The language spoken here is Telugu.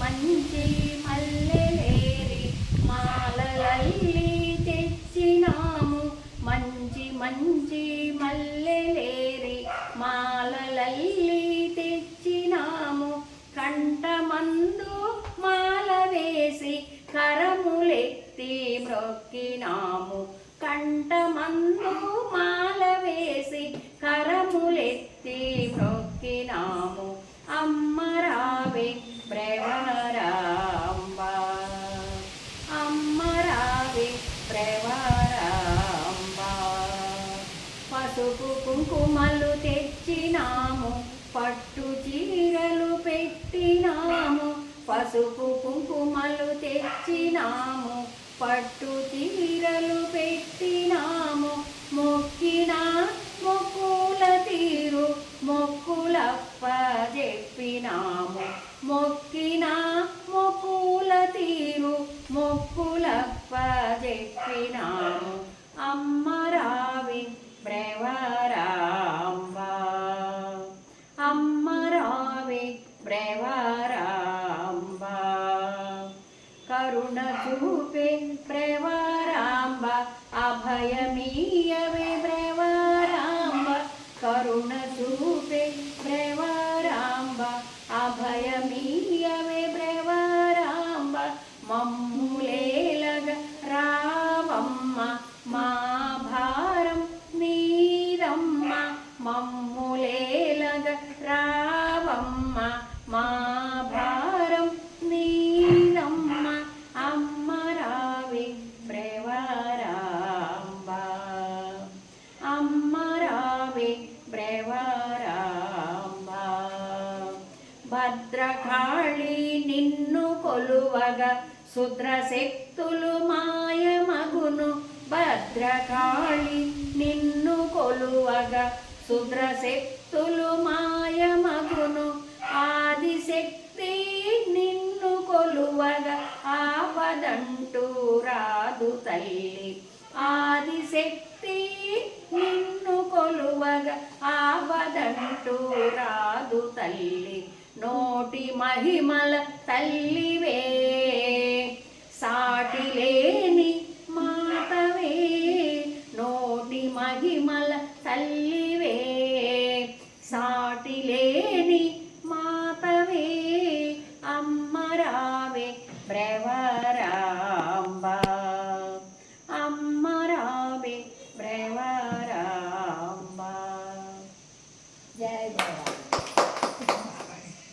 మంచి మల్లెలేరి మాలలల్లి తెచ్చినాము. మంచి మంచి మల్లెలేరి మాలలల్లి తెచ్చినాము. కంఠమందు మాల వేసి కరములెత్తి మ్రొక్కినాము. కంఠమందు మాల వేసి కరములెత్తి మ్రొక్కినాము. అమ్మ రావే ప్రవరాంబ, అమ్మ రావే ప్రవరాంబ. పసుపు కుంకుమలు తెచ్చినాము, పట్టు చీరలు పెట్టినాము. పసుపు కుంకుమలు తెచ్చినాము, పట్టు చీరలు పెట్టినాము. మొక్కిన మొక్కుల తీరు మొక్కులప్ప చెప్పినాము. మొక్కిన మొక్కుల తీరు మొక్కులప్ప చెప్పినాము. అమ్మ రావి ప్రవరాంబ, అమ్మ రావి ప్రవరాంబ. కరుణ చూపే ప్రవరాంబ, అభయమీయవే ప్రవరాంబ. కరుణ చూపే ప్రవరాంబ, అభయమీయవే ప్రవరాంబ. మమ్ములేలగ రావమ్మ, మా భారం నీరమ్మ. మమ్ములేలగ రావమ్మ, మా భారం నీరమ్మ. అమ్మ రావే ప్రవరాంబ, అమ్మ రావే ప్రవరాంబ. భద్రకాళి నిన్ను కొలువగా శుద్రశక్తులు మాయమగును. భద్రకాళి నిన్ను కొలువగా శుద్రశక్తులు మాయమగును. ఆదిశక్తి నిన్ను కొలువగా ఆపదంటూ రాదు తల్లి. ఆదిశక్తి నిన్ను కొలువగా ఆపదంటూ రాదు తల్లి. నోటి మహిమల తల్లివే,